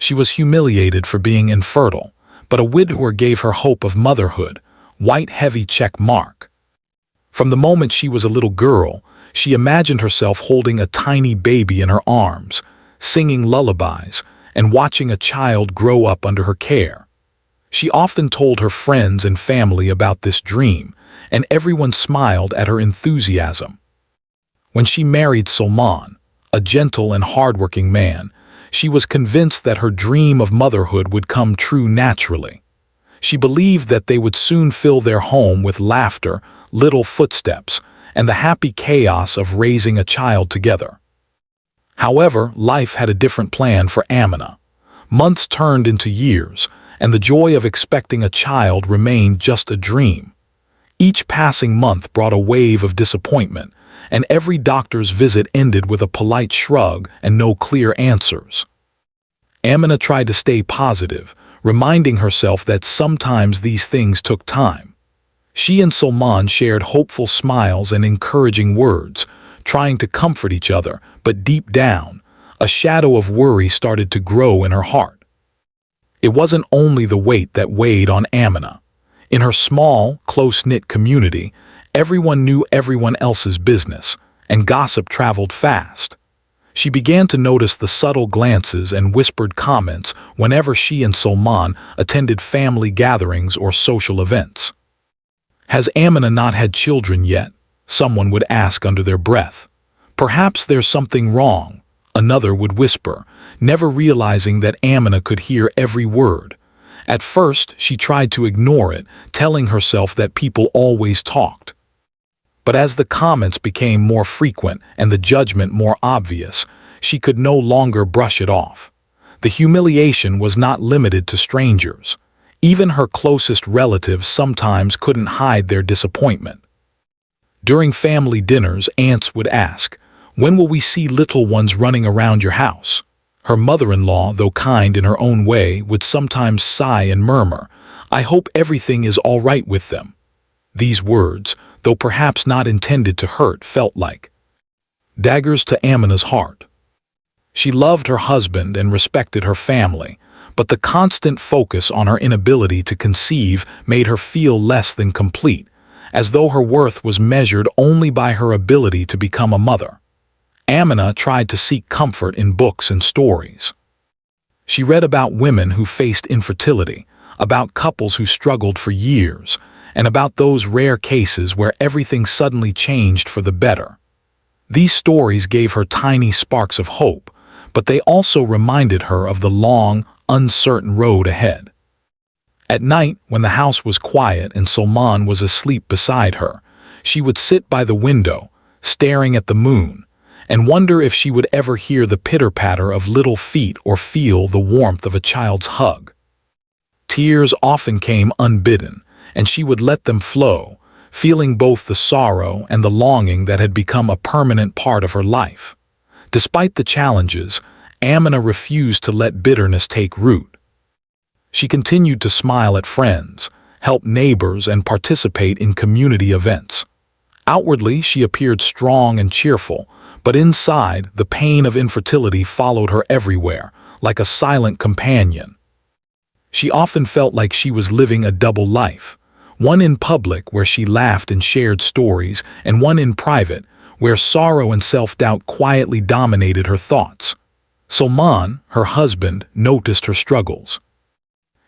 She was humiliated for being infertile, but a widower gave her hope of motherhood, white heavy check mark. From the moment she was a little girl, she imagined herself holding a tiny baby in her arms, singing lullabies, and watching a child grow up under her care. She often told her friends and family about this dream, and everyone smiled at her enthusiasm. When she married Salman, a gentle and hardworking man, she was convinced that her dream of motherhood would come true naturally. She believed that they would soon fill their home with laughter, little footsteps, and the happy chaos of raising a child together. However, life had a different plan for Amina. Months turned into years, and the joy of expecting a child remained just a dream. Each passing month brought a wave of disappointment, and every doctor's visit ended with a polite shrug and no clear answers. Amina tried to stay positive, reminding herself that sometimes these things took time. She and Salman shared hopeful smiles and encouraging words, trying to comfort each other, but deep down, a shadow of worry started to grow in her heart. It wasn't only the weight that weighed on Amina. In her small, close-knit community, everyone knew everyone else's business, and gossip traveled fast. She began to notice the subtle glances and whispered comments whenever she and Salman attended family gatherings or social events. "Has Amina not had children yet?" someone would ask under their breath. "Perhaps there's something wrong," another would whisper, never realizing that Amina could hear every word. At first, she tried to ignore it, telling herself that people always talked. But as the comments became more frequent and the judgment more obvious, she could no longer brush it off. The humiliation was not limited to strangers. Even her closest relatives sometimes couldn't hide their disappointment. During family dinners, aunts would ask, "When will we see little ones running around your house?" Her mother-in-law, though kind in her own way, would sometimes sigh and murmur, "I hope everything is all right with them." These words, though perhaps not intended to hurt, felt like daggers to Amina's heart. She loved her husband and respected her family, but the constant focus on her inability to conceive made her feel less than complete, as though her worth was measured only by her ability to become a mother. Amina tried to seek comfort in books and stories. She read about women who faced infertility, about couples who struggled for years, and about those rare cases where everything suddenly changed for the better. These stories gave her tiny sparks of hope, but they also reminded her of the long, uncertain road ahead. At night, when the house was quiet and Salman was asleep beside her, she would sit by the window, staring at the moon, and wonder if she would ever hear the pitter-patter of little feet or feel the warmth of a child's hug. Tears often came unbidden, and she would let them flow, feeling both the sorrow and the longing that had become a permanent part of her life. Despite the challenges, Amina refused to let bitterness take root. She continued to smile at friends, help neighbors, and participate in community events. Outwardly, she appeared strong and cheerful, but inside, the pain of infertility followed her everywhere, like a silent companion. She often felt like she was living a double life, one in public where she laughed and shared stories, and one in private where sorrow and self-doubt quietly dominated her thoughts. Salman, her husband, noticed her struggles.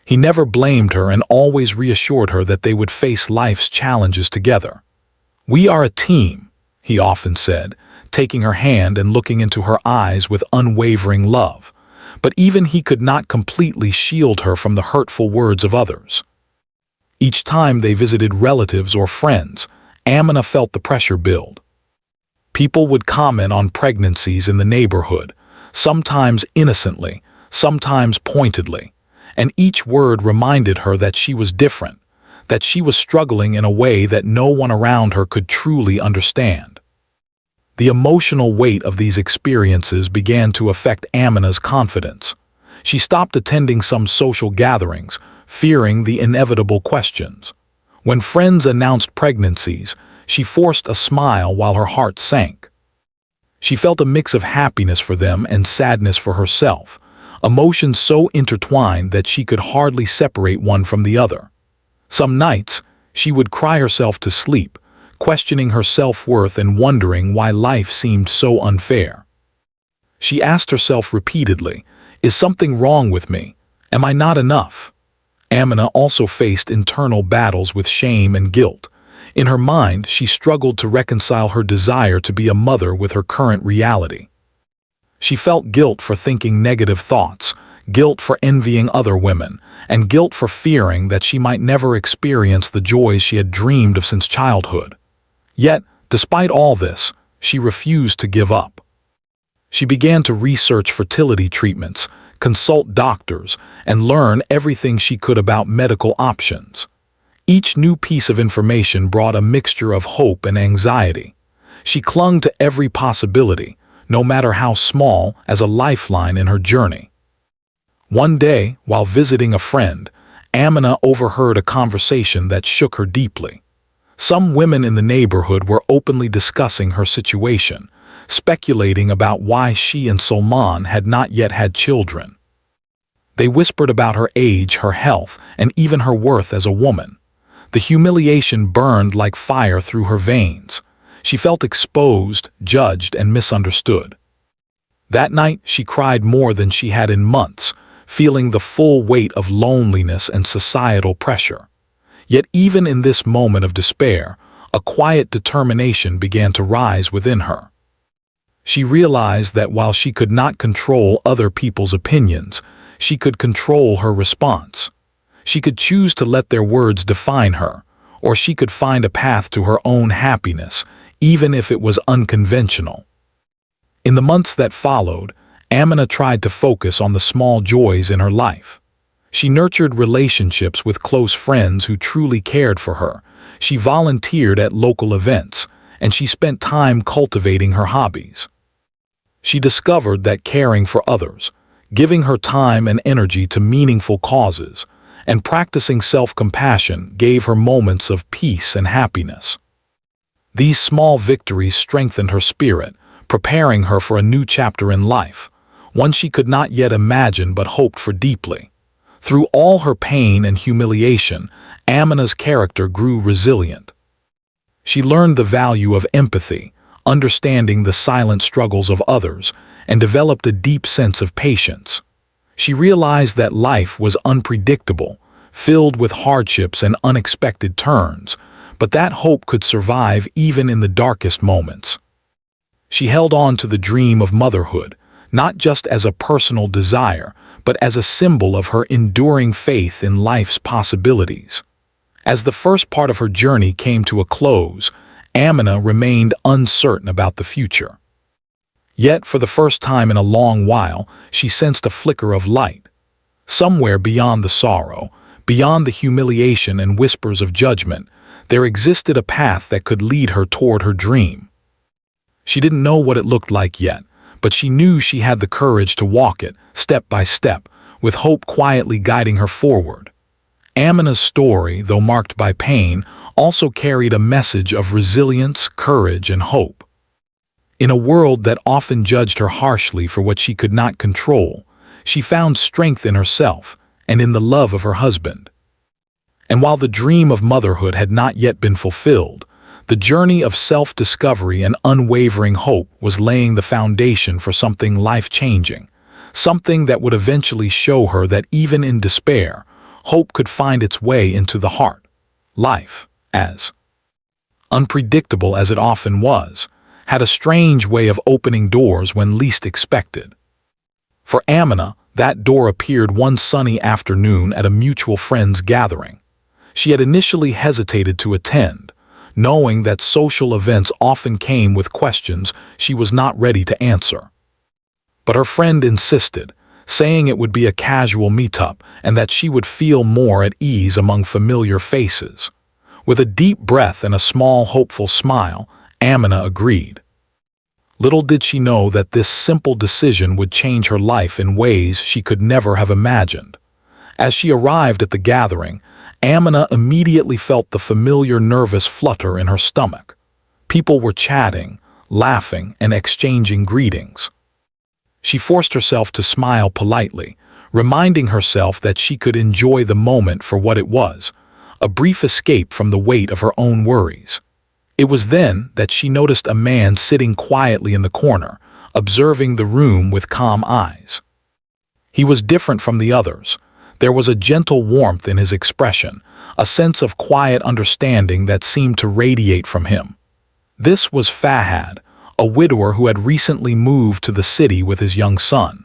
He never blamed her and always reassured her that they would face life's challenges together. "We are a team," he often said, taking her hand and looking into her eyes with unwavering love. But even he could not completely shield her from the hurtful words of others. Each time they visited relatives or friends, Amina felt the pressure build. People would comment on pregnancies in the neighborhood, sometimes innocently, sometimes pointedly, and each word reminded her that she was different, that she was struggling in a way that no one around her could truly understand. The emotional weight of these experiences began to affect Amina's confidence. She stopped attending some social gatherings, fearing the inevitable questions. When friends announced pregnancies, she forced a smile while her heart sank. She felt a mix of happiness for them and sadness for herself, emotions so intertwined that she could hardly separate one from the other. Some nights, she would cry herself to sleep, questioning her self-worth and wondering why life seemed so unfair. She asked herself repeatedly, "Is something wrong with me? Am I not enough?" Amina also faced internal battles with shame and guilt. In her mind, she struggled to reconcile her desire to be a mother with her current reality. She felt guilt for thinking negative thoughts, guilt for envying other women, and guilt for fearing that she might never experience the joys she had dreamed of since childhood. Yet, despite all this, she refused to give up. She began to research fertility treatments, consult doctors, and learn everything she could about medical options. Each new piece of information brought a mixture of hope and anxiety. She clung to every possibility, no matter how small, as a lifeline in her journey. One day, while visiting a friend, Amina overheard a conversation that shook her deeply. Some women in the neighborhood were openly discussing her situation, speculating about why she and Solman had not yet had children. They whispered about her age, her health, and even her worth as a woman. The humiliation burned like fire through her veins. She felt exposed, judged, and misunderstood. That night, she cried more than she had in months, feeling the full weight of loneliness and societal pressure. Yet even in this moment of despair, a quiet determination began to rise within her. She realized that while she could not control other people's opinions, she could control her response. She could choose to let their words define her, or she could find a path to her own happiness, even if it was unconventional. In the months that followed, Amina tried to focus on the small joys in her life. She nurtured relationships with close friends who truly cared for her. She volunteered at local events, and she spent time cultivating her hobbies. She discovered that caring for others, giving her time and energy to meaningful causes, and practicing self-compassion gave her moments of peace and happiness. These small victories strengthened her spirit, preparing her for a new chapter in life, one she could not yet imagine but hoped for deeply. Through all her pain and humiliation, Amina's character grew resilient. She learned the value of empathy, understanding the silent struggles of others, and developed a deep sense of patience. She realized that life was unpredictable, filled with hardships and unexpected turns, but that hope could survive even in the darkest moments. She held on to the dream of motherhood, not just as a personal desire, but as a symbol of her enduring faith in life's possibilities. As the first part of her journey came to a close, Amina remained uncertain about the future. Yet, for the first time in a long while, she sensed a flicker of light. Somewhere beyond the sorrow, beyond the humiliation and whispers of judgment, there existed a path that could lead her toward her dream. She didn't know what it looked like yet, but she knew she had the courage to walk it, step by step, with hope quietly guiding her forward. Amina's story, though marked by pain, also carried a message of resilience, courage, and hope. In a world that often judged her harshly for what she could not control, she found strength in herself and in the love of her husband. And while the dream of motherhood had not yet been fulfilled, the journey of self-discovery and unwavering hope was laying the foundation for something life-changing, something that would eventually show her that even in despair, hope could find its way into the heart. Life, as unpredictable as it often was, had a strange way of opening doors when least expected. For Amina, that door appeared one sunny afternoon at a mutual friend's gathering. She had initially hesitated to attend, knowing that social events often came with questions she was not ready to answer. But her friend insisted, saying it would be a casual meetup and that she would feel more at ease among familiar faces. With a deep breath and a small, hopeful smile, Amina agreed. Little did she know that this simple decision would change her life in ways she could never have imagined. As she arrived at the gathering, Amina immediately felt the familiar nervous flutter in her stomach. People were chatting, laughing, and exchanging greetings. She forced herself to smile politely, reminding herself that she could enjoy the moment for what it was, a brief escape from the weight of her own worries. It was then that she noticed a man sitting quietly in the corner, observing the room with calm eyes. He was different from the others. There was a gentle warmth in his expression, a sense of quiet understanding that seemed to radiate from him. This was Fahad, a widower who had recently moved to the city with his young son.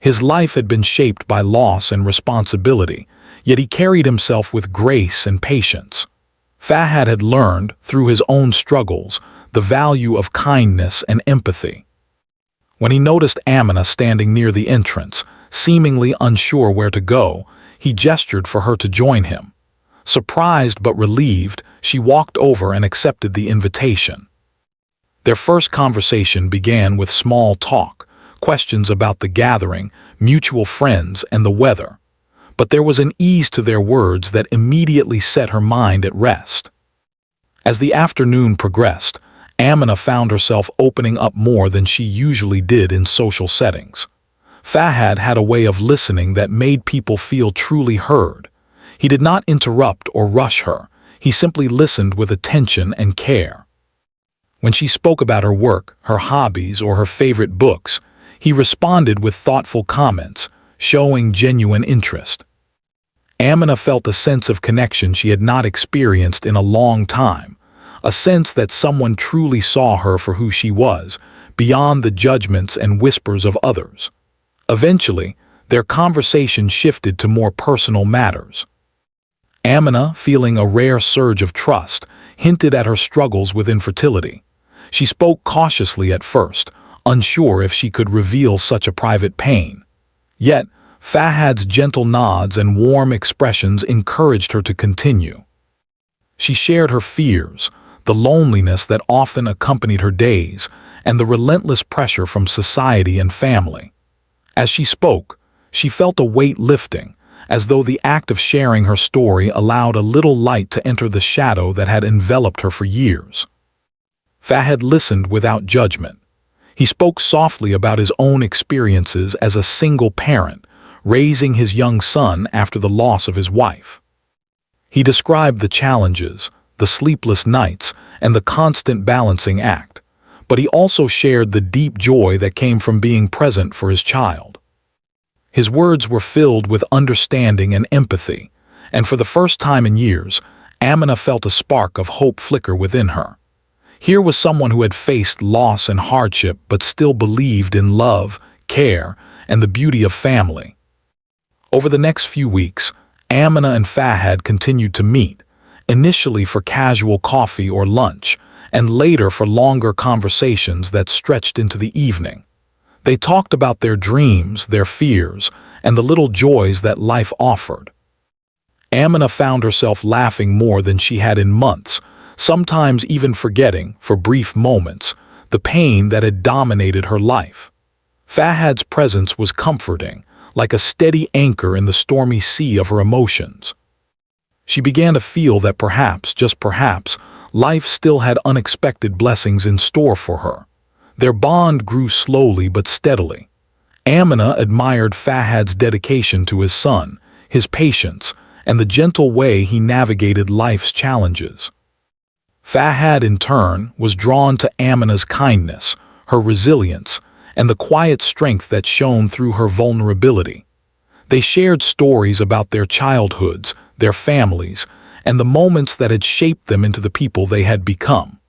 His life had been shaped by loss and responsibility, yet he carried himself with grace and patience. Fahad had learned, through his own struggles, the value of kindness and empathy. When he noticed Amina standing near the entrance, seemingly unsure where to go, he gestured for her to join him. Surprised but relieved, she walked over and accepted the invitation. Their first conversation began with small talk, questions about the gathering, mutual friends, and the weather. But there was an ease to their words that immediately set her mind at rest. As the afternoon progressed, Amina found herself opening up more than she usually did in social settings. Fahad had a way of listening that made people feel truly heard. He did not interrupt or rush her. He simply listened with attention and care. When she spoke about her work, her hobbies, or her favorite books, he responded with thoughtful comments, showing genuine interest. Amina felt a sense of connection she had not experienced in a long time, a sense that someone truly saw her for who she was, beyond the judgments and whispers of others. Eventually, their conversation shifted to more personal matters. Amina, feeling a rare surge of trust, hinted at her struggles with infertility. She spoke cautiously at first, unsure if she could reveal such a private pain. Yet, Fahad's gentle nods and warm expressions encouraged her to continue. She shared her fears, the loneliness that often accompanied her days, and the relentless pressure from society and family. As she spoke, she felt a weight lifting, as though the act of sharing her story allowed a little light to enter the shadow that had enveloped her for years. Fahad listened without judgment. He spoke softly about his own experiences as a single parent, raising his young son after the loss of his wife. He described the challenges, the sleepless nights, and the constant balancing act, but he also shared the deep joy that came from being present for his child. His words were filled with understanding and empathy, and for the first time in years, Amina felt a spark of hope flicker within her. Here was someone who had faced loss and hardship but still believed in love, care, and the beauty of family. Over the next few weeks, Amina and Fahad continued to meet, initially for casual coffee or lunch, and later for longer conversations that stretched into the evening. They talked about their dreams, their fears, and the little joys that life offered. Amina found herself laughing more than she had in months, sometimes even forgetting, for brief moments, the pain that had dominated her life. Fahad's presence was comforting, like a steady anchor in the stormy sea of her emotions. She began to feel that perhaps, just perhaps, life still had unexpected blessings in store for her. Their bond grew slowly but steadily. Amina admired Fahad's dedication to his son, his patience, and the gentle way he navigated life's challenges. Fahad, in turn, was drawn to Amina's kindness, her resilience, and the quiet strength that shone through her vulnerability. They shared stories about their childhoods, their families, and the moments that had shaped them into the people they had become.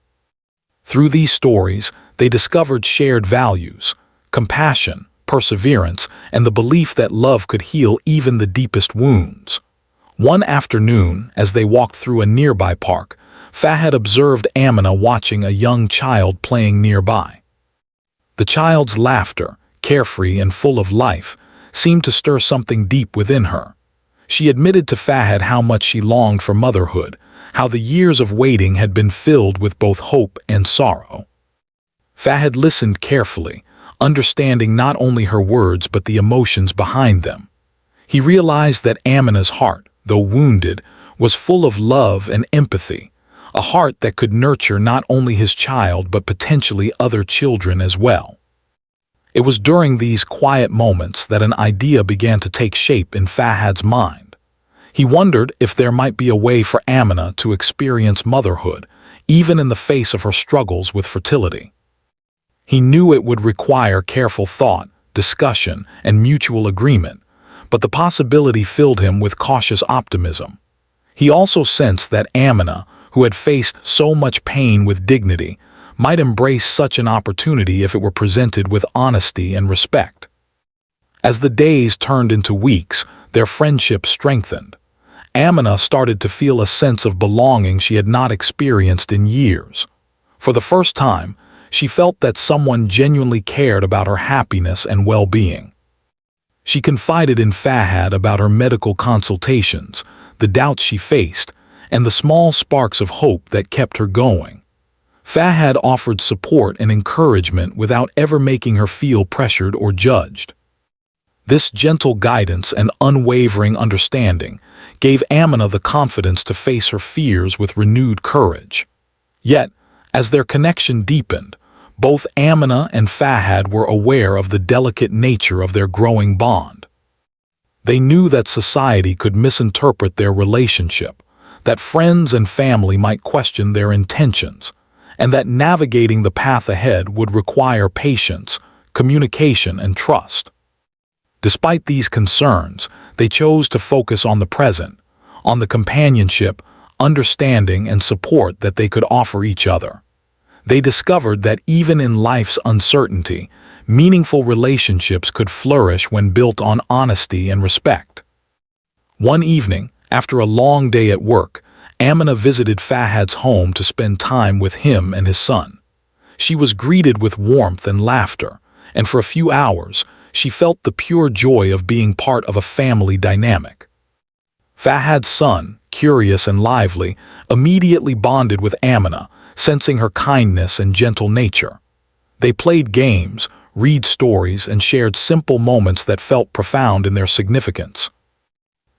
Through these stories, they discovered shared values, compassion, perseverance, and the belief that love could heal even the deepest wounds. One afternoon, as they walked through a nearby park, Fahad observed Amina watching a young child playing nearby. The child's laughter, carefree and full of life, seemed to stir something deep within her. She admitted to Fahad how much she longed for motherhood, how the years of waiting had been filled with both hope and sorrow. Fahad listened carefully, understanding not only her words but the emotions behind them. He realized that Amina's heart, though wounded, was full of love and empathy, a heart that could nurture not only his child but potentially other children as well. It was during these quiet moments that an idea began to take shape in Fahad's mind. He wondered if there might be a way for Amina to experience motherhood, even in the face of her struggles with fertility. He knew it would require careful thought, discussion, and mutual agreement, but the possibility filled him with cautious optimism. He also sensed that Amina, who had faced so much pain with dignity, might embrace such an opportunity if it were presented with honesty and respect. As the days turned into weeks, their friendship strengthened. Amina started to feel a sense of belonging she had not experienced in years. For the first time, she felt that someone genuinely cared about her happiness and well-being. She confided in Fahad about her medical consultations, the doubts she faced, and the small sparks of hope that kept her going. Fahad offered support and encouragement without ever making her feel pressured or judged. This gentle guidance and unwavering understanding gave Amina the confidence to face her fears with renewed courage. Yet, as their connection deepened, both Amina and Fahad were aware of the delicate nature of their growing bond. They knew that society could misinterpret their relationship, that friends and family might question their intentions, and that navigating the path ahead would require patience, communication, and trust. Despite these concerns, they chose to focus on the present, on the companionship, understanding, and support that they could offer each other. They discovered that even in life's uncertainty, meaningful relationships could flourish when built on honesty and respect. One evening, after a long day at work, Amina visited Fahad's home to spend time with him and his son. She was greeted with warmth and laughter, and for a few hours, she felt the pure joy of being part of a family dynamic. Fahad's son, curious and lively, immediately bonded with Amina, sensing her kindness and gentle nature. They played games, read stories, and shared simple moments that felt profound in their significance.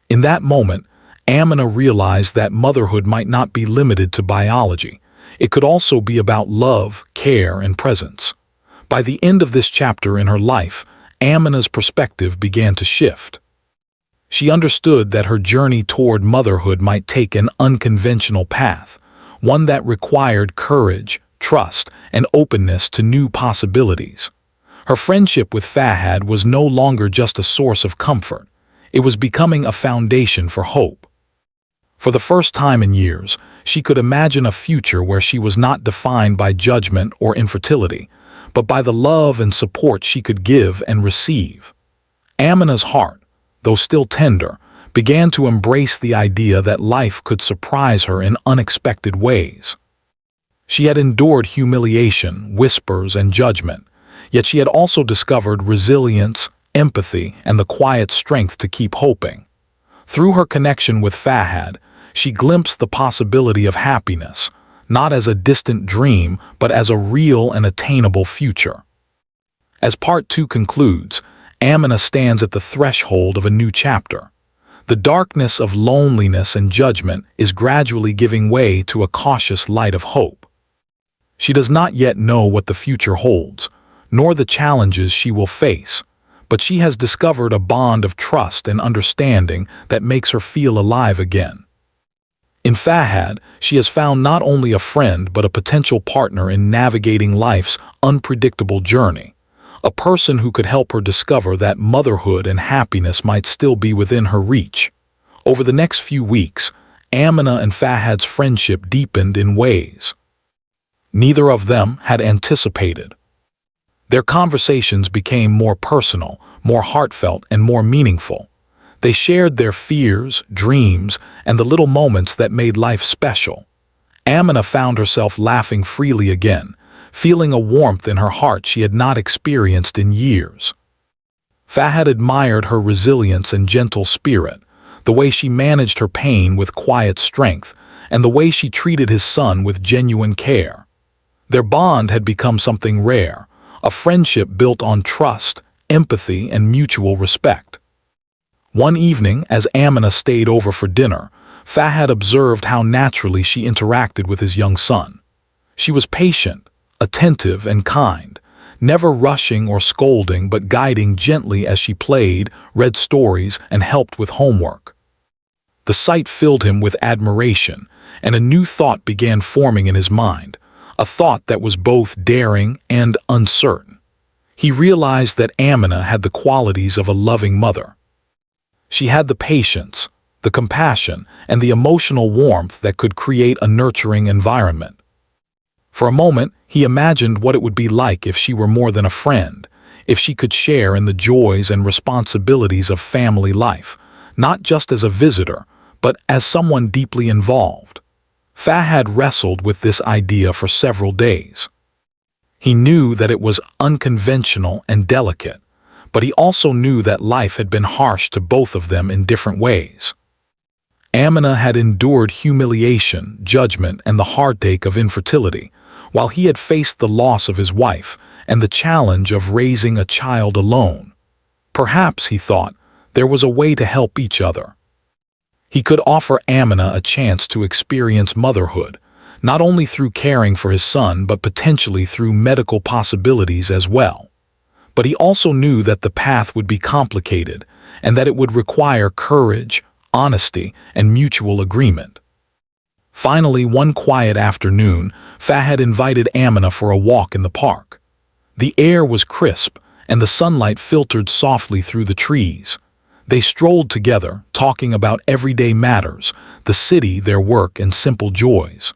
In that moment, Amina realized that motherhood might not be limited to biology. It could also be about love, care, and presence. By the end of this chapter in her life, Amina's perspective began to shift. She understood that her journey toward motherhood might take an unconventional path, one that required courage, trust, and openness to new possibilities. Her friendship with Fahad was no longer just a source of comfort. It was becoming a foundation for hope. For the first time in years, she could imagine a future where she was not defined by judgment or infertility, but by the love and support she could give and receive. Amina's heart, though still tender, began to embrace the idea that life could surprise her in unexpected ways. She had endured humiliation, whispers, and judgment, yet she had also discovered resilience, empathy, and the quiet strength to keep hoping. Through her connection with Fahad, she glimpsed the possibility of happiness, not as a distant dream, but as a real and attainable future. As Part 2 concludes, Amina stands at the threshold of a new chapter. The darkness of loneliness and judgment is gradually giving way to a cautious light of hope. She does not yet know what the future holds, nor the challenges she will face, but she has discovered a bond of trust and understanding that makes her feel alive again. In Fahad, she has found not only a friend but a potential partner in navigating life's unpredictable journey, a person who could help her discover that motherhood and happiness might still be within her reach. Over the next few weeks, Amina and Fahad's friendship deepened in ways neither of them had anticipated. Their conversations became more personal, more heartfelt, and more meaningful. They shared their fears, dreams, and the little moments that made life special. Amina found herself laughing freely again, feeling a warmth in her heart she had not experienced in years. Fahad admired her resilience and gentle spirit, the way she managed her pain with quiet strength, and the way she treated his son with genuine care. Their bond had become something rare, a friendship built on trust, empathy, and mutual respect. One evening, as Amina stayed over for dinner, Fahad observed how naturally she interacted with his young son. She was patient, attentive, and kind, never rushing or scolding but guiding gently as she played, read stories, and helped with homework. The sight filled him with admiration, and a new thought began forming in his mind, a thought that was both daring and uncertain. He realized that Amina had the qualities of a loving mother. She had the patience, the compassion, and the emotional warmth that could create a nurturing environment. For a moment, he imagined what it would be like if she were more than a friend, if she could share in the joys and responsibilities of family life, not just as a visitor, but as someone deeply involved. Fahad wrestled with this idea for several days. He knew that it was unconventional and delicate, but he also knew that life had been harsh to both of them in different ways. Amina had endured humiliation, judgment, and the heartache of infertility, while he had faced the loss of his wife and the challenge of raising a child alone. Perhaps, he thought, there was a way to help each other. He could offer Amina a chance to experience motherhood, not only through caring for his son but potentially through medical possibilities as well. But he also knew that the path would be complicated and that it would require courage, honesty, and mutual agreement. Finally, one quiet afternoon, Fahad invited Amina for a walk in the park. The air was crisp, and the sunlight filtered softly through the trees. They strolled together, talking about everyday matters, the city, their work, and simple joys.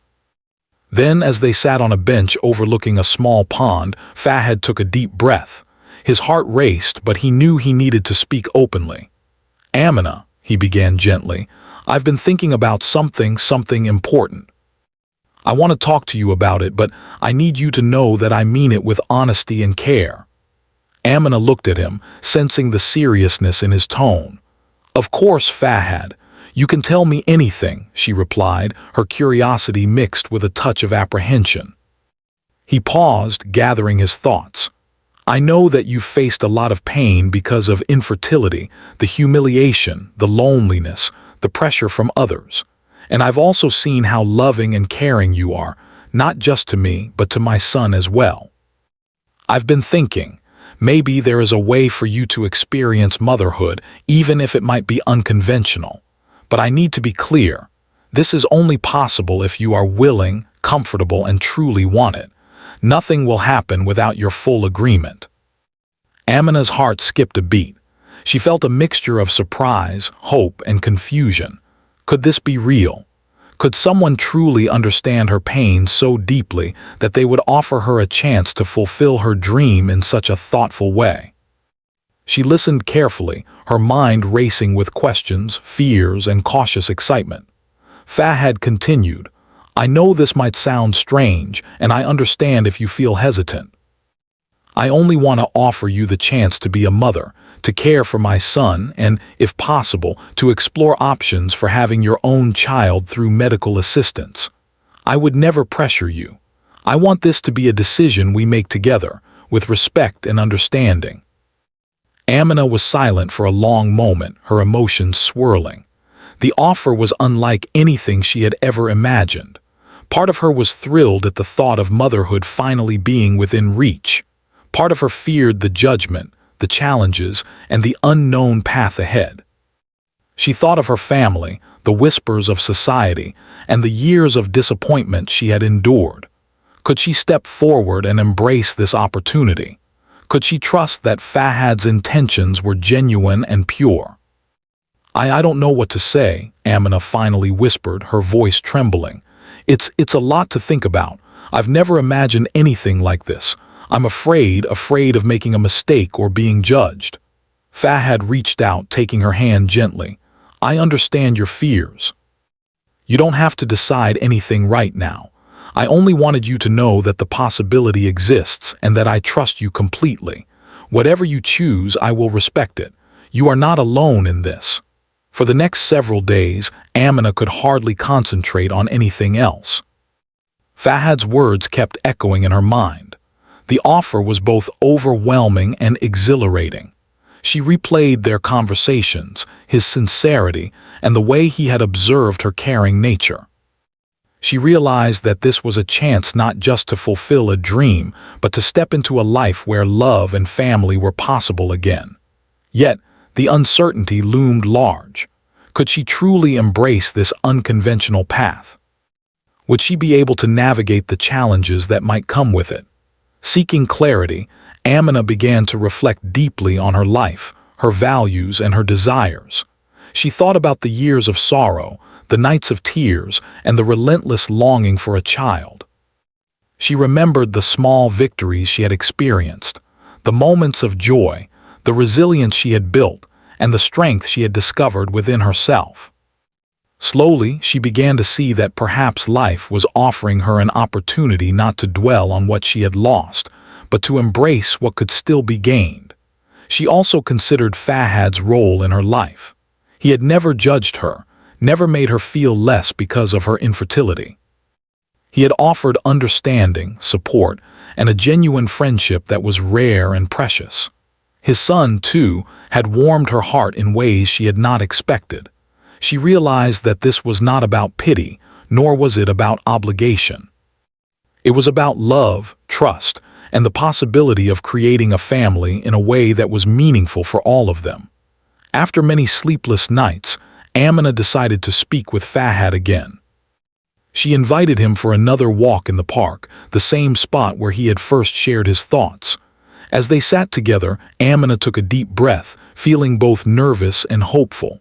Then, as they sat on a bench overlooking a small pond, Fahad took a deep breath. His heart raced, but he knew he needed to speak openly. "Amina," he began gently, "I've been thinking about something important. I want to talk to you about it, but I need you to know that I mean it with honesty and care." Amina looked at him, sensing the seriousness in his tone. "Of course, Fahad. You can tell me anything," she replied, her curiosity mixed with a touch of apprehension. He paused, gathering his thoughts. "I know that you've faced a lot of pain because of infertility, the humiliation, the loneliness, the pressure from others. And I've also seen how loving and caring you are, not just to me, but to my son as well. I've been thinking, maybe there is a way for you to experience motherhood, even if it might be unconventional. But I need to be clear. This is only possible if you are willing, comfortable, and truly want it. Nothing will happen without your full agreement." Amina's heart skipped a beat. She felt a mixture of surprise, hope, and confusion. Could this be real? Could someone truly understand her pain so deeply that they would offer her a chance to fulfill her dream in such a thoughtful way? She listened carefully, her mind racing with questions, fears, and cautious excitement. Fahad continued, "I know this might sound strange, and I understand if you feel hesitant. I only want to offer you the chance to be a mother, to care for my son, and, if possible, to explore options for having your own child through medical assistance. I would never pressure you. I want this to be a decision we make together, with respect and understanding." Amina was silent for a long moment, her emotions swirling. The offer was unlike anything she had ever imagined. Part of her was thrilled at the thought of motherhood finally being within reach. Part of her feared the judgment, the challenges, and the unknown path ahead. She thought of her family, the whispers of society, and the years of disappointment she had endured. Could she step forward and embrace this opportunity? Could she trust that Fahad's intentions were genuine and pure? I don't know what to say," Amina finally whispered, her voice trembling. It's a lot to think about. I've never imagined anything like this. I'm afraid of making a mistake or being judged." Fahad reached out, taking her hand gently. "I understand your fears. You don't have to decide anything right now. I only wanted you to know that the possibility exists and that I trust you completely. Whatever you choose, I will respect it. You are not alone in this." For the next several days, Amina could hardly concentrate on anything else. Fahad's words kept echoing in her mind. The offer was both overwhelming and exhilarating. She replayed their conversations, his sincerity, and the way he had observed her caring nature. She realized that this was a chance not just to fulfill a dream, but to step into a life where love and family were possible again. Yet, the uncertainty loomed large. Could she truly embrace this unconventional path? Would she be able to navigate the challenges that might come with it? Seeking clarity, Amina began to reflect deeply on her life, her values, and her desires. She thought about the years of sorrow, the nights of tears, and the relentless longing for a child. She remembered the small victories she had experienced, the moments of joy, the resilience she had built, and the strength she had discovered within herself. Slowly, she began to see that perhaps life was offering her an opportunity not to dwell on what she had lost, but to embrace what could still be gained. She also considered Fahad's role in her life. He had never judged her, never made her feel less because of her infertility. He had offered understanding, support, and a genuine friendship that was rare and precious. His son, too, had warmed her heart in ways she had not expected. She realized that this was not about pity, nor was it about obligation. It was about love, trust, and the possibility of creating a family in a way that was meaningful for all of them. After many sleepless nights, Amina decided to speak with Fahad again. She invited him for another walk in the park, the same spot where he had first shared his thoughts. As they sat together, Amina took a deep breath, feeling both nervous and hopeful.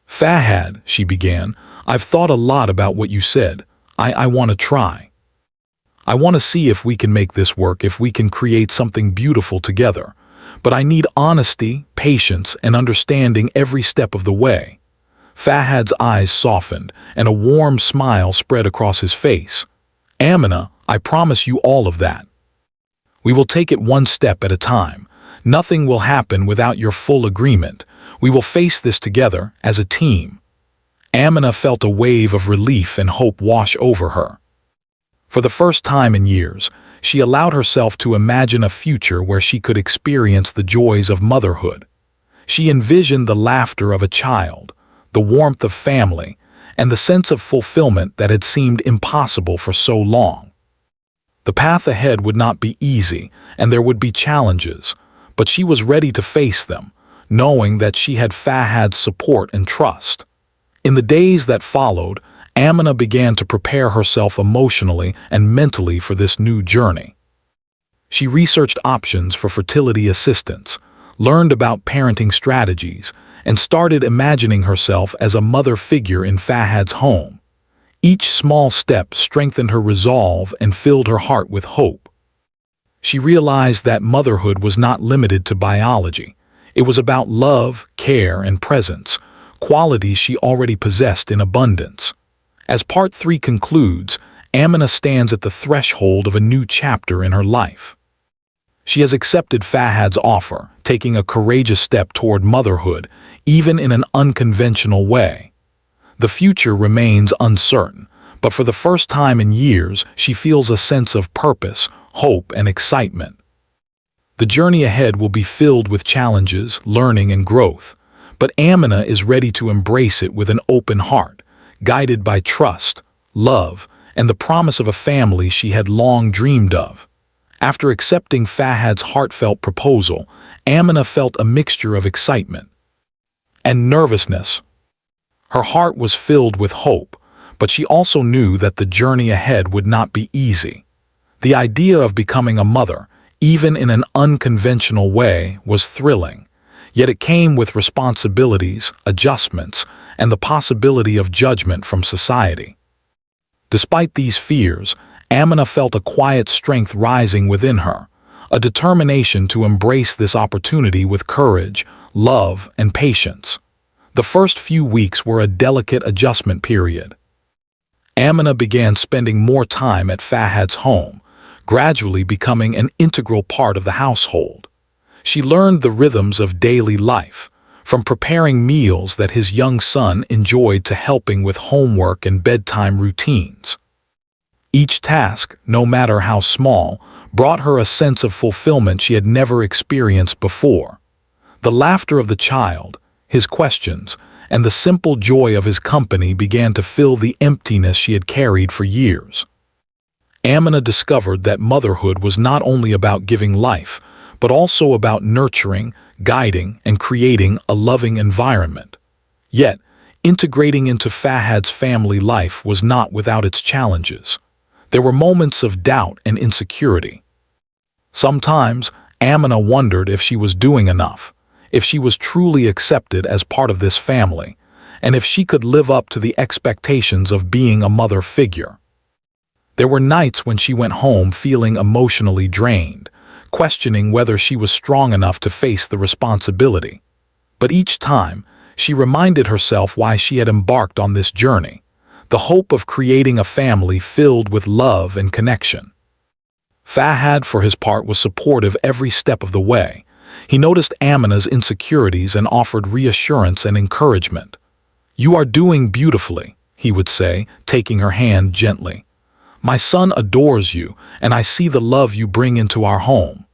"Fahad," she began, "I've thought a lot about what you said. I want to try. I want to see if we can make this work, if we can create something beautiful together. But I need honesty, patience, and understanding every step of the way." Fahad's eyes softened, and a warm smile spread across his face. "Amina, I promise you all of that. We will take it one step at a time. Nothing will happen without your full agreement. We will face this together as a team." Amina felt a wave of relief and hope wash over her. For the first time in years, she allowed herself to imagine a future where she could experience the joys of motherhood. She envisioned the laughter of a child, the warmth of family, and the sense of fulfillment that had seemed impossible for so long. The path ahead would not be easy, and there would be challenges, but she was ready to face them, knowing that she had Fahad's support and trust. In the days that followed, Amina began to prepare herself emotionally and mentally for this new journey. She researched options for fertility assistance, learned about parenting strategies, and started imagining herself as a mother figure in Fahad's home. Each small step strengthened her resolve and filled her heart with hope. She realized that motherhood was not limited to biology. It was about love, care, and presence, qualities she already possessed in abundance. As Part 3 concludes, Amina stands at the threshold of a new chapter in her life. She has accepted Fahad's offer, taking a courageous step toward motherhood, even in an unconventional way. The future remains uncertain, but for the first time in years, she feels a sense of purpose, hope, and excitement. The journey ahead will be filled with challenges, learning, and growth, but Amina is ready to embrace it with an open heart, guided by trust, love, and the promise of a family she had long dreamed of. After accepting Fahad's heartfelt proposal, Amina felt a mixture of excitement and nervousness. Her heart was filled with hope, but she also knew that the journey ahead would not be easy. The idea of becoming a mother, even in an unconventional way, was thrilling, yet it came with responsibilities, adjustments, and the possibility of judgment from society. Despite these fears, Amina felt a quiet strength rising within her, a determination to embrace this opportunity with courage, love, and patience. The first few weeks were a delicate adjustment period. Amina began spending more time at Fahad's home, gradually becoming an integral part of the household. She learned the rhythms of daily life, from preparing meals that his young son enjoyed to helping with homework and bedtime routines. Each task, no matter how small, brought her a sense of fulfillment she had never experienced before. The laughter of the child, his questions, and the simple joy of his company began to fill the emptiness she had carried for years. Amina discovered that motherhood was not only about giving life, but also about nurturing, guiding, and creating a loving environment. Yet, integrating into Fahad's family life was not without its challenges. There were moments of doubt and insecurity. Sometimes, Amina wondered if she was doing enough, if she was truly accepted as part of this family, and if she could live up to the expectations of being a mother figure. There were nights when she went home feeling emotionally drained, questioning whether she was strong enough to face the responsibility. But each time, she reminded herself why she had embarked on this journey, the hope of creating a family filled with love and connection. Fahad, for his part, was supportive every step of the way. He noticed Amina's insecurities and offered reassurance and encouragement. "You are doing beautifully," he would say, taking her hand gently. "My son adores you, and I see the love you bring into our home.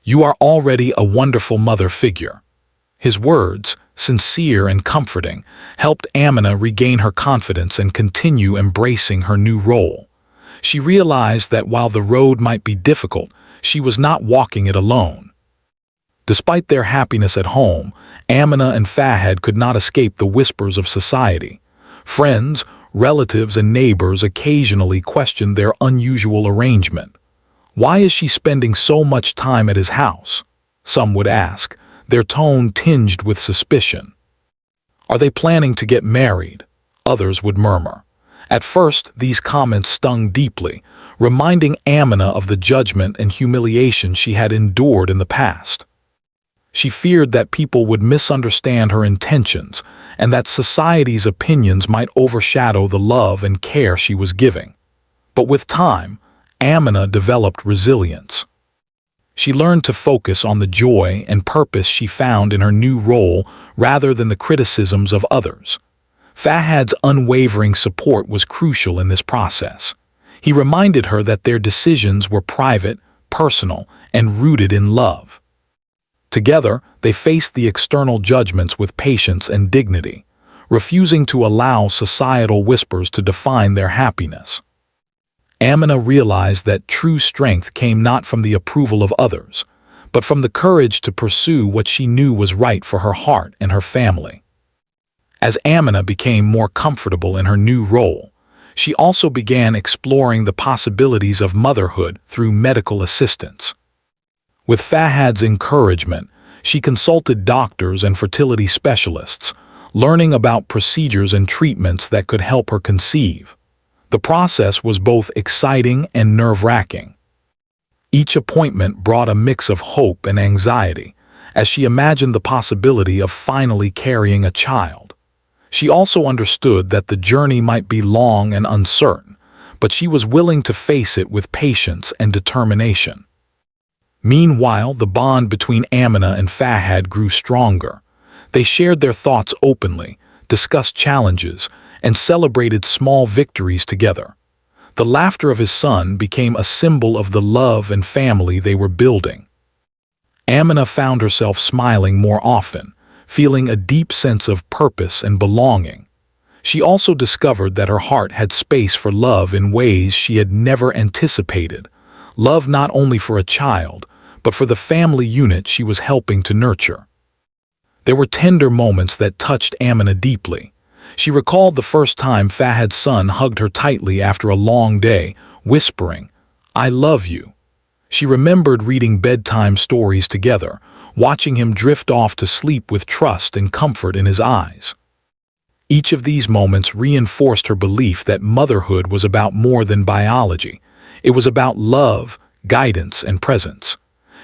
You are already a wonderful mother figure." His words, sincere and comforting, helped Amina regain her confidence and continue embracing her new role. She realized that while the road might be difficult, she was not walking it alone. Despite their happiness at home, Amina and Fahad could not escape the whispers of society. Friends, relatives, and neighbors occasionally questioned their unusual arrangement. "Why is she spending so much time at his house?" some would ask, their tone tinged with suspicion. "Are they planning to get married?" others would murmur. At first, these comments stung deeply, reminding Amina of the judgment and humiliation she had endured in the past. She feared that people would misunderstand her intentions and that society's opinions might overshadow the love and care she was giving. But with time, Amina developed resilience. She learned to focus on the joy and purpose she found in her new role rather than the criticisms of others. Fahad's unwavering support was crucial in this process. He reminded her that their decisions were private, personal, and rooted in love. Together, they faced the external judgments with patience and dignity, refusing to allow societal whispers to define their happiness. Amina realized that true strength came not from the approval of others, but from the courage to pursue what she knew was right for her heart and her family. As Amina became more comfortable in her new role, she also began exploring the possibilities of motherhood through medical assistance. With Fahad's encouragement, she consulted doctors and fertility specialists, learning about procedures and treatments that could help her conceive. The process was both exciting and nerve-wracking. Each appointment brought a mix of hope and anxiety, as she imagined the possibility of finally carrying a child. She also understood that the journey might be long and uncertain, but she was willing to face it with patience and determination. Meanwhile, the bond between Amina and Fahad grew stronger. They shared their thoughts openly, discussed challenges, and celebrated small victories together. The laughter of his son became a symbol of the love and family they were building. Amina found herself smiling more often, feeling a deep sense of purpose and belonging. She also discovered that her heart had space for love in ways she had never anticipated. Love not only for a child, but for the family unit she was helping to nurture. There were tender moments that touched Amina deeply. She recalled the first time Fahad's son hugged her tightly after a long day, whispering, "I love you." She remembered reading bedtime stories together, watching him drift off to sleep with trust and comfort in his eyes. Each of these moments reinforced her belief that motherhood was about more than biology. It was about love, guidance, and presence.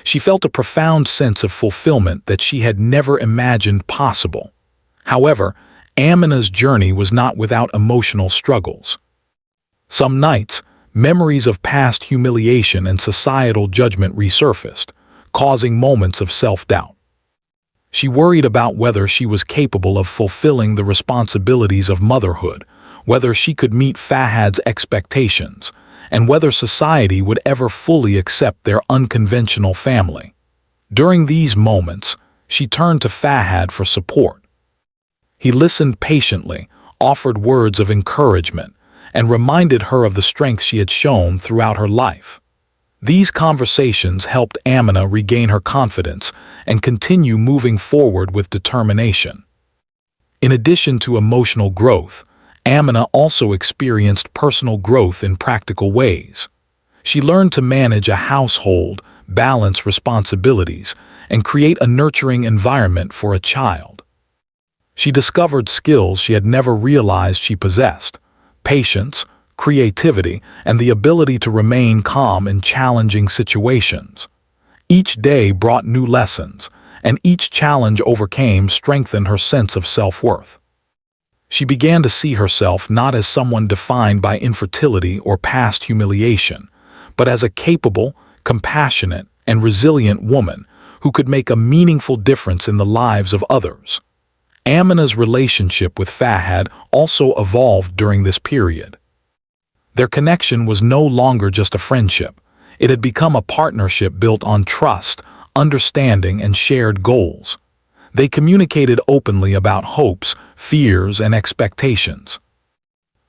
She felt a profound sense of fulfillment that she had never imagined possible. However, Amina's journey was not without emotional struggles. Some nights, memories of past humiliation and societal judgment resurfaced, causing moments of self-doubt. She worried about whether she was capable of fulfilling the responsibilities of motherhood, whether she could meet Fahad's expectations, and whether society would ever fully accept their unconventional family. During these moments, she turned to Fahad for support. He listened patiently, offered words of encouragement, and reminded her of the strength she had shown throughout her life. These conversations helped Amina regain her confidence and continue moving forward with determination. In addition to emotional growth, Amina also experienced personal growth in practical ways. She learned to manage a household, balance responsibilities, and create a nurturing environment for a child. She discovered skills she had never realized she possessed: patience, creativity, and the ability to remain calm in challenging situations. Each day brought new lessons, and each challenge overcame strengthened her sense of self-worth. She began to see herself not as someone defined by infertility or past humiliation, but as a capable, compassionate, and resilient woman who could make a meaningful difference in the lives of others. Amina's relationship with Fahad also evolved during this period. Their connection was no longer just a friendship. It had become a partnership built on trust, understanding, and shared goals. They communicated openly about hopes, fears, and expectations.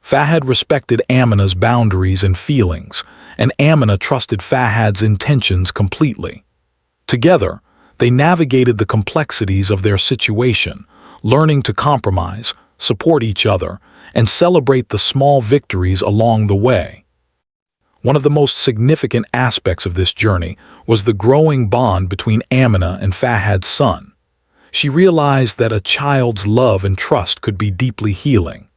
Fahad respected Amina's boundaries and feelings, and Amina trusted Fahad's intentions completely. Together, they navigated the complexities of their situation, learning to compromise, support each other, and celebrate the small victories along the way. One of the most significant aspects of this journey was the growing bond between Amina and Fahad's son. She realized that a child's love and trust could be deeply healing.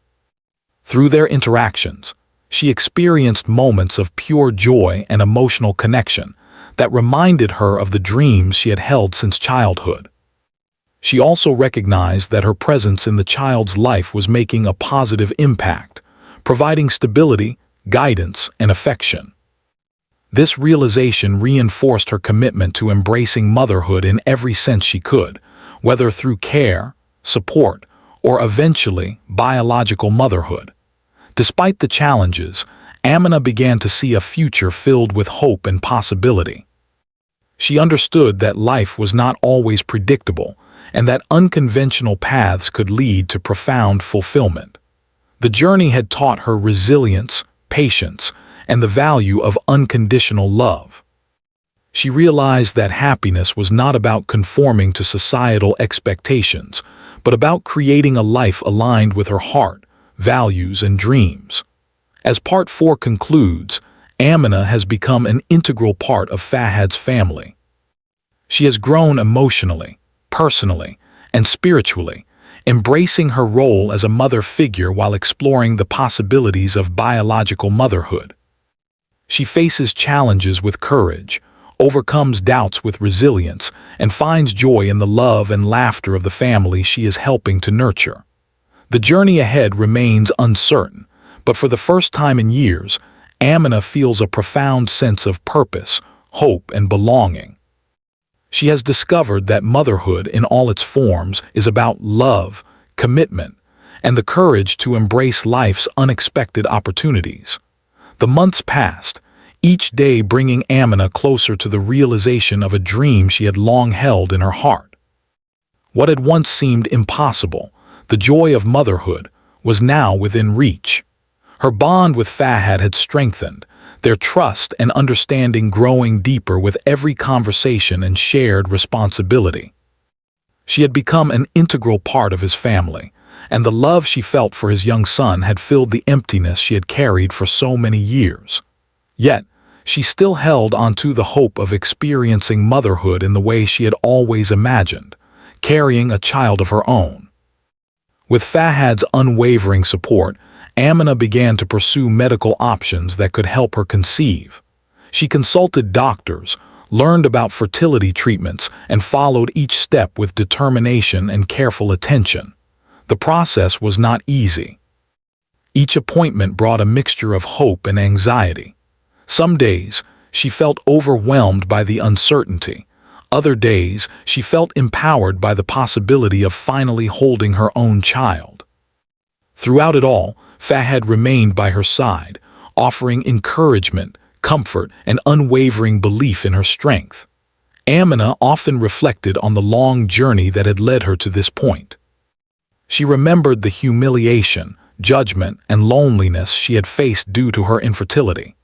Through their interactions, she experienced moments of pure joy and emotional connection that reminded her of the dreams she had held since childhood. She also recognized that her presence in the child's life was making a positive impact, providing stability, guidance, and affection. This realization reinforced her commitment to embracing motherhood in every sense she could, whether through care, support, or eventually biological motherhood. Despite the challenges, Amina began to see a future filled with hope and possibility. She understood that life was not always predictable and that unconventional paths could lead to profound fulfillment. The journey had taught her resilience, patience, and the value of unconditional love. She realized that happiness was not about conforming to societal expectations, but about creating a life aligned with her heart, values, and dreams. As Part 4 concludes, Amina has become an integral part of Fahad's family. She has grown emotionally, personally, and spiritually, embracing her role as a mother figure while exploring the possibilities of biological motherhood. She faces challenges with courage, overcomes doubts with resilience, and finds joy in the love and laughter of the family she is helping to nurture. The journey ahead remains uncertain, but for the first time in years, Amina feels a profound sense of purpose, hope, and belonging. She has discovered that motherhood in all its forms is about love, commitment, and the courage to embrace life's unexpected opportunities. The months passed, each day bringing Amina closer to the realization of a dream she had long held in her heart. What had once seemed impossible, the joy of motherhood, was now within reach. Her bond with Fahad had strengthened, their trust and understanding growing deeper with every conversation and shared responsibility. She had become an integral part of his family, and the love she felt for his young son had filled the emptiness she had carried for so many years. Yet, she still held onto the hope of experiencing motherhood in the way she had always imagined, carrying a child of her own. With Fahad's unwavering support, Amina began to pursue medical options that could help her conceive. She consulted doctors, learned about fertility treatments, and followed each step with determination and careful attention. The process was not easy. Each appointment brought a mixture of hope and anxiety. Some days, she felt overwhelmed by the uncertainty. Other days, she felt empowered by the possibility of finally holding her own child. Throughout it all, Fahad remained by her side, offering encouragement, comfort, and unwavering belief in her strength. Amina often reflected on the long journey that had led her to this point. She remembered the humiliation, judgment, and loneliness she had faced due to her infertility.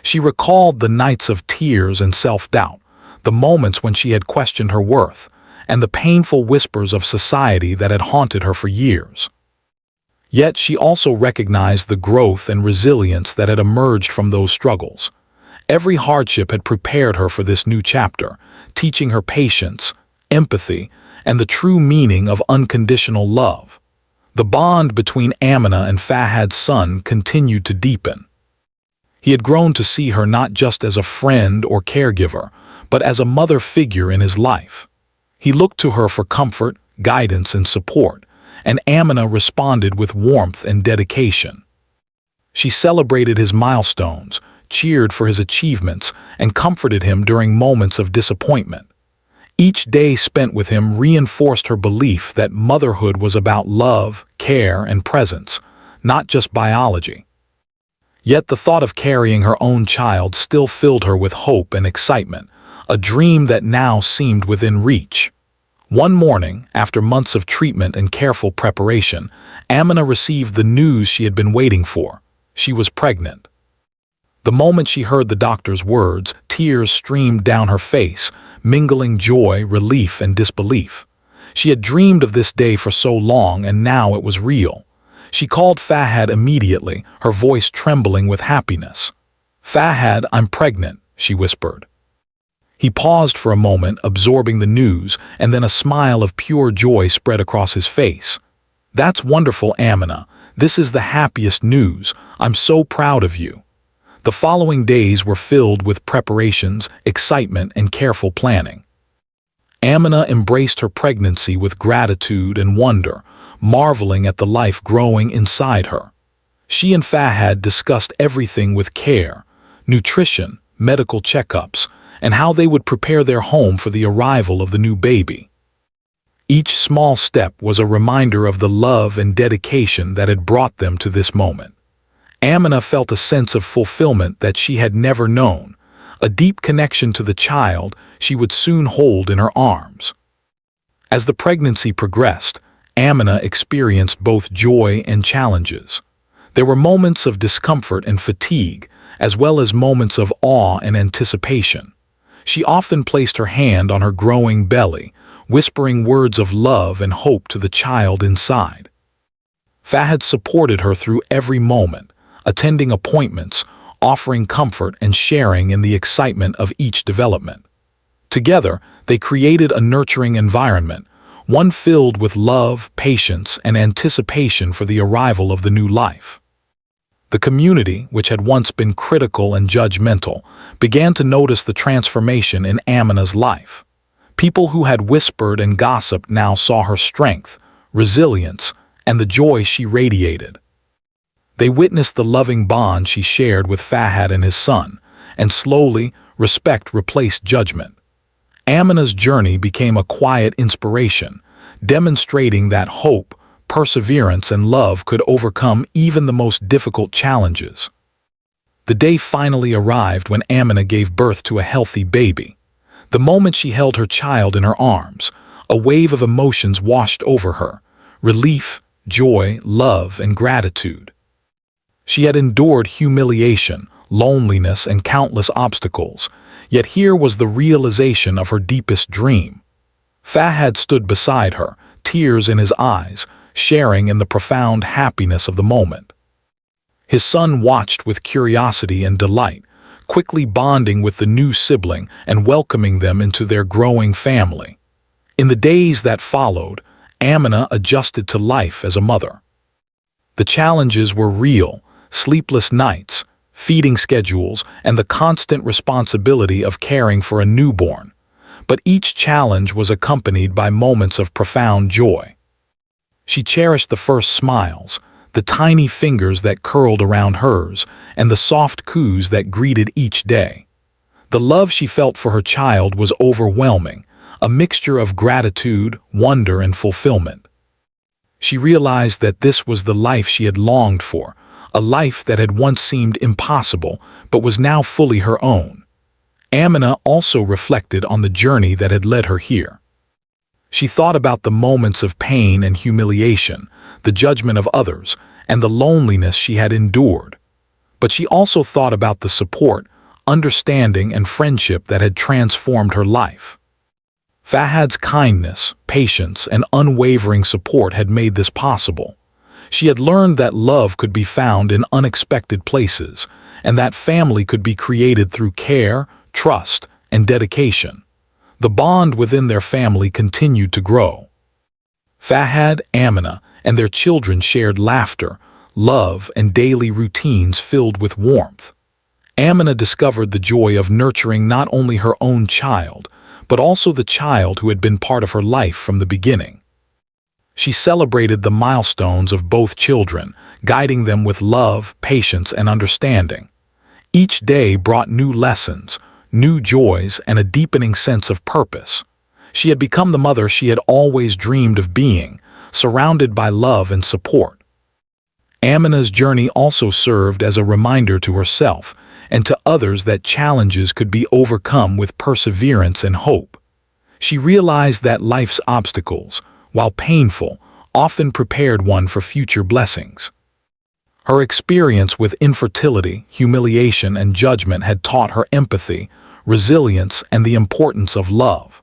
She recalled the nights of tears and self-doubt, the moments when she had questioned her worth, and the painful whispers of society that had haunted her for years. Yet she also recognized the growth and resilience that had emerged from those struggles. Every hardship had prepared her for this new chapter, teaching her patience, empathy, and the true meaning of unconditional love. The bond between Amina and Fahad's son continued to deepen. He had grown to see her not just as a friend or caregiver, but as a mother figure in his life. He looked to her for comfort, guidance, and support, and Amina responded with warmth and dedication. She celebrated his milestones, cheered for his achievements, and comforted him during moments of disappointment. Each day spent with him reinforced her belief that motherhood was about love, care, and presence, not just biology. Yet the thought of carrying her own child still filled her with hope and excitement, a dream that now seemed within reach. One morning, after months of treatment and careful preparation, Amina received the news she had been waiting for. She was pregnant. The moment she heard the doctor's words, tears streamed down her face, mingling joy, relief, and disbelief. She had dreamed of this day for so long, and now it was real. She called Fahad immediately, her voice trembling with happiness. "Fahad, I'm pregnant," she whispered. He paused for a moment, absorbing the news, and then a smile of pure joy spread across his face. "That's wonderful, Amina. This is the happiest news. I'm so proud of you." The following days were filled with preparations, excitement, and careful planning. Amina embraced her pregnancy with gratitude and wonder, marveling at the life growing inside her. She and Fahad discussed everything with care: nutrition, medical checkups, and how they would prepare their home for the arrival of the new baby. Each small step was a reminder of the love and dedication that had brought them to this moment. Amina felt a sense of fulfillment that she had never known, a deep connection to the child she would soon hold in her arms. As the pregnancy progressed, Amina experienced both joy and challenges. There were moments of discomfort and fatigue, as well as moments of awe and anticipation. She often placed her hand on her growing belly, whispering words of love and hope to the child inside. Fahad supported her through every moment, attending appointments, offering comfort, and sharing in the excitement of each development. Together, they created a nurturing environment, one filled with love, patience, and anticipation for the arrival of the new life. The community, which had once been critical and judgmental, began to notice the transformation in Amina's life. People who had whispered and gossiped now saw her strength, resilience, and the joy she radiated. They witnessed the loving bond she shared with Fahad and his son, and slowly, respect replaced judgment. Amina's journey became a quiet inspiration, demonstrating that hope, perseverance, and love could overcome even the most difficult challenges. The day finally arrived when Amina gave birth to a healthy baby. The moment she held her child in her arms, a wave of emotions washed over her: relief, joy, love, and gratitude. She had endured humiliation, loneliness, and countless obstacles, yet here was the realization of her deepest dream. Fahad stood beside her, tears in his eyes, sharing in the profound happiness of the moment. His son watched with curiosity and delight, quickly bonding with the new sibling and welcoming them into their growing family. In the days that followed, Amina adjusted to life as a mother. The challenges were real: sleepless nights, feeding schedules, and the constant responsibility of caring for a newborn. But each challenge was accompanied by moments of profound joy. She cherished the first smiles, the tiny fingers that curled around hers, and the soft coos that greeted each day. The love she felt for her child was overwhelming, a mixture of gratitude, wonder, and fulfillment. She realized that this was the life she had longed for, a life that had once seemed impossible but was now fully her own. Amina also reflected on the journey that had led her here. She thought about the moments of pain and humiliation, the judgment of others, and the loneliness she had endured. But she also thought about the support, understanding, and friendship that had transformed her life. Fahad's kindness, patience, and unwavering support had made this possible. She had learned that love could be found in unexpected places, and that family could be created through care, trust, and dedication. The bond within their family continued to grow. Fahad, Amina, and their children shared laughter, love, and daily routines filled with warmth. Amina discovered the joy of nurturing not only her own child, but also the child who had been part of her life from the beginning. She celebrated the milestones of both children, guiding them with love, patience, and understanding. Each day brought new lessons, new joys, and a deepening sense of purpose. She had become the mother she had always dreamed of being, surrounded by love and support. Amina's journey also served as a reminder to herself and to others that challenges could be overcome with perseverance and hope. She realized that life's obstacles, while painful, often prepared one for future blessings. Her experience with infertility, humiliation, and judgment had taught her empathy, resilience, and the importance of love.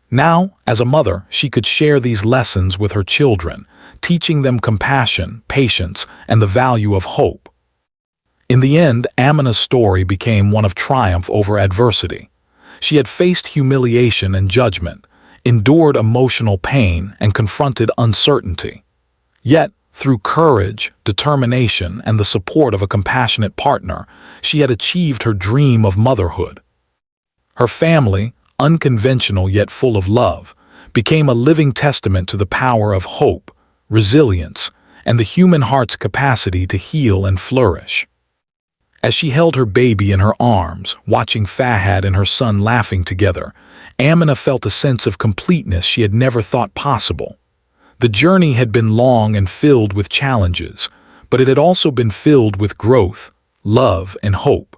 Now, as a mother, she could share these lessons with her children, teaching them compassion, patience, and the value of hope. In the end, Amina's story became one of triumph over adversity. She had faced humiliation and judgment, endured emotional pain, and confronted uncertainty. Yet, through courage, determination, and the support of a compassionate partner, she had achieved her dream of motherhood. Her family, unconventional yet full of love, became a living testament to the power of hope, resilience, and the human heart's capacity to heal and flourish. As she held her baby in her arms, watching Fahad and her son laughing together, Amina felt a sense of completeness she had never thought possible. The journey had been long and filled with challenges, but it had also been filled with growth, love, and hope.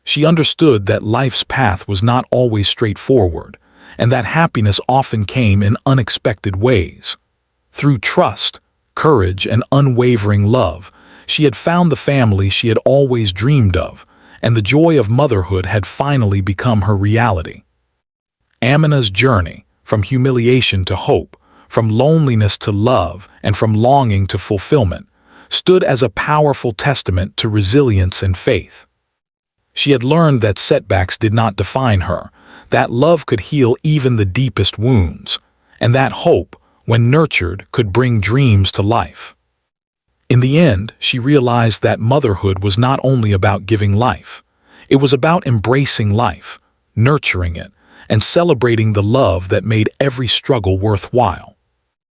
She understood that life's path was not always straightforward, and that happiness often came in unexpected ways. Through trust, courage, and unwavering love, she had found the family she had always dreamed of, and the joy of motherhood had finally become her reality. Amina's journey, from humiliation to hope, from loneliness to love, and from longing to fulfillment, stood as a powerful testament to resilience and faith. She had learned that setbacks did not define her, that love could heal even the deepest wounds, and that hope, when nurtured, could bring dreams to life. In the end, she realized that motherhood was not only about giving life. It was about embracing life, nurturing it, and celebrating the love that made every struggle worthwhile.